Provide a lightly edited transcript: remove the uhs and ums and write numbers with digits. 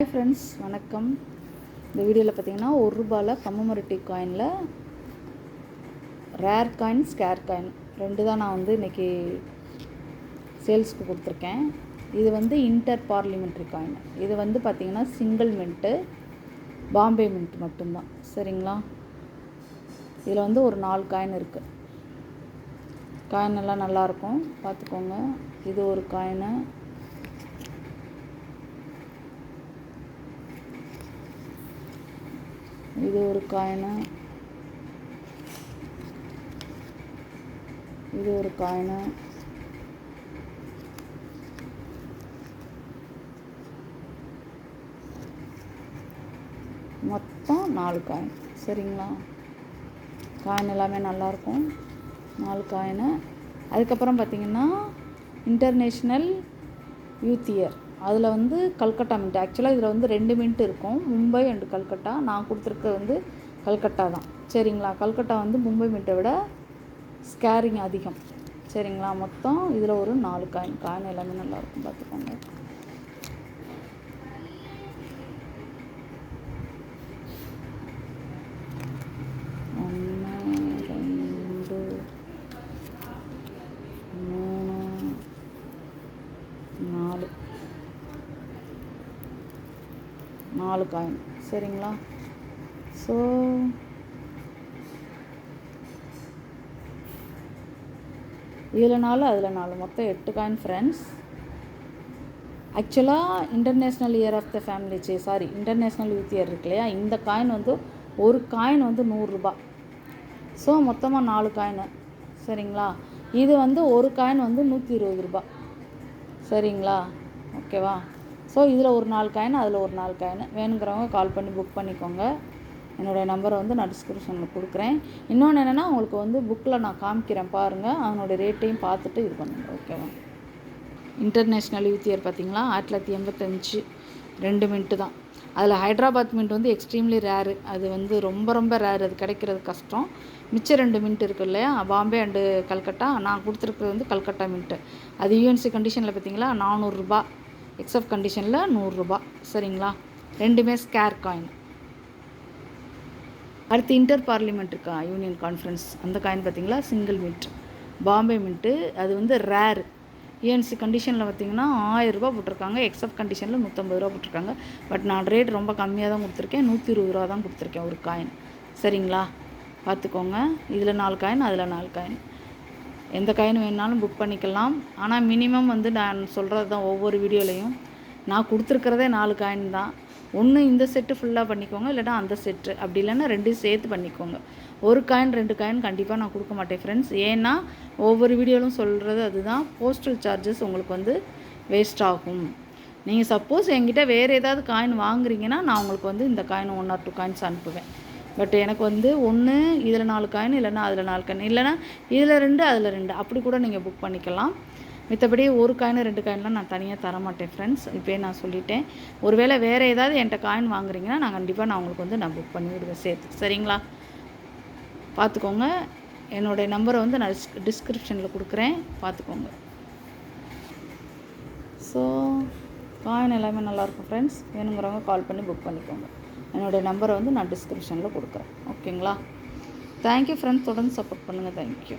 Hi friends, வணக்கம். இந்த வீடியோவில் பார்த்தீங்கன்னா ₹1 கம்மமரட்டி காயினில் ரேர் காயின், ஸ்கேர் காயின் ரெண்டு தான் நான் இன்றைக்கி சேல்ஸ்க்கு கொடுத்துருக்கேன். இது இன்டர் பார்லிமெண்ட்ரி காயின். இது பார்த்திங்கன்னா சிங்கிள் மின்ட்டு, பாம்பே மின்ட் மட்டும்தான். சரிங்களா? இதில் ஒரு 4 காயின் இருக்குது. காயின் எல்லாம் நல்லாயிருக்கும், பார்த்துக்கோங்க. இது ஒரு காயினு, இது ஒரு காயினு, இது ஒரு காயினு, மொத்தம் 4 காயின். சரிங்களா? காயின் எல்லாமே நல்லாயிருக்கும், 4 காயினு. அதுக்கப்புறம் பார்த்திங்கன்னா இன்டர்நேஷ்னல் யூத் இயர், அதில் கல்கட்டா மின்ட். ஆக்சுவலாக இதில் 2 மின்ட் இருக்கும், மும்பை அண்டு கல்கட்டா. நான் கொடுத்துருக்க கல்கட்டா தான். சரிங்களா? கல்கட்டா மும்பை மின்ட்டை விட ஸ்கேரிங் அதிகம். சரிங்களா? மொத்தம் இதில் ஒரு 4 காயின். காயின் எல்லாமே நல்லாயிருக்கும், பார்த்துக்கோங்க. நாலு காயின். சரிங்களா? ஸோ இதில் 4, அதில் 4, மொத்தம் 8 காயின் ஃப்ரெண்ட்ஸ். ஆக்சுவலாக international year of the family, international youth year இருக்கு இல்லையா, இந்த காயின் ஒரு காயின் ₹100. ஸோ மொத்தமாக 4 காயின். சரிங்களா? இது ஒரு காயின் ₹120. சரிங்களா? ஓகேவா? ஸோ இதில் ஒரு 4 காயின், அதில் ஒரு 4 காயின். வேணுங்கிறவங்க கால் பண்ணி புக் பண்ணிக்கோங்க. என்னுடைய நம்பரை நான் டிஸ்கிரிப்ஷனில் கொடுக்குறேன். இன்னொன்று என்னென்னா, உங்களுக்கு புக்கில் நான் காமிக்கிறேன், பாருங்கள். அதனுடைய ரேட்டையும் பார்த்துட்டு இது பண்ணுங்கள். ஓகேவா? இன்டர்நேஷ்னல் யூத் இயர் பார்த்திங்களா, 1985 2 மின்ட்டு தான். அதில் ஹைட்ராபாத் மின்ட் எக்ஸ்ட்ரீம்லி ரேரு. அது ரொம்ப ரொம்ப ரேரு, அது கிடைக்கிறது கஷ்டம். மிச்சம் 2 மின்ட் இருக்குது இல்லையா, பாம்பே அண்டு கல்கட்டா. நான் கொடுத்துருக்குறது கல்கட்டா மின்ட்டு. அது யூஎன்சி கண்டிஷனில் பார்த்திங்களா ₹400, எக்ஸப்ட் கண்டிஷனில் ₹100. சரிங்களா? ரெண்டுமே ஸ்கேர் காயின். அடுத்து இன்டர் பார்லிமெண்ட்ரி யூனியன் கான்ஃபரன்ஸ், அந்த காயின் பார்த்திங்களா சிங்கிள் மின்ட், பாம்பே மின்ட்டு. அது ரேரு. யூஎன்சி கண்டிஷனில் பார்த்திங்கன்னா ₹1000 போட்டிருக்காங்க, எக்ஸப்ட் கண்டிஷனில் ₹150 போட்டிருக்காங்க. பட் நான் ரேட் ரொம்ப கம்மியாக தான் கொடுத்துருக்கேன், ₹120 தான் கொடுத்துருக்கேன் ஒரு காயின். சரிங்களா? பார்த்துக்கோங்க. இதில் 4 காயின், அதில் 4 காயின். எந்த காயின் வேணுனாலும் புக் பண்ணிக்கலாம். ஆனால் மினிமம் நான் சொல்கிறது தான் ஒவ்வொரு வீடியோலையும். நான் கொடுத்துருக்கிறதே 4 காயின் தான். ஒன்று இந்த செட்டு ஃபுல்லாக பண்ணிக்கோங்க, இல்லைனா அந்த செட்டு, அப்படி இல்லைன்னா 2 சேர்த்து பண்ணிக்கோங்க. ஒரு காயின் 2 காயின் கண்டிப்பாக நான் கொடுக்க மாட்டேன் ஃப்ரெண்ட்ஸ். ஏன்னா ஒவ்வொரு வீடியோலும் சொல்கிறது அதுதான், போஸ்டல் சார்ஜஸ் உங்களுக்கு வேஸ்ட் ஆகும். நீங்கள் சப்போஸ் என்கிட்ட வேறு ஏதாவது காயின் வாங்குறீங்கன்னா நான் உங்களுக்கு இந்த காயின் 1 or 2 காயின்ஸ் அனுப்புவேன். பட் எனக்கு ஒன்று இதில் 4 காயின், இல்லைனா அதில் 4 காயின், இல்லைனா இதில் 2 அதில் 2, அப்படி கூட நீங்கள் புக் பண்ணிக்கலாம். மித்தபடி ஒரு காயின் 2 காயின்லாம் நான் தனியாக தரமாட்டேன் ஃப்ரெண்ட்ஸ். இப்போயே நான் சொல்லிட்டேன். ஒருவேளை வேறு ஏதாவது என்கிட்ட காயின் வாங்குறீங்கன்னா நான் கண்டிப்பாக உங்களுக்கு நான் புக் பண்ணி விடுவேன் சேர்த்து. சரிங்களா? பார்த்துக்கோங்க. என்னுடைய நம்பரை நான் டிஸ்கிரிப்ஷனில் கொடுக்குறேன், பார்த்துக்கோங்க. ஸோ காயின் எல்லாமே நல்லாயிருக்கும் ஃப்ரெண்ட்ஸ். வேணுங்கிறவங்க கால் பண்ணி புக் பண்ணிக்கோங்க. என்னுடைய நம்பரை நான் டிஸ்கிரிப்ஷனில் கொடுக்குறேன். ஓகேங்களா? Thank you friends. தொடர்ந்து சப்போர்ட் பண்ணுங்கள். தேங்க்யூ.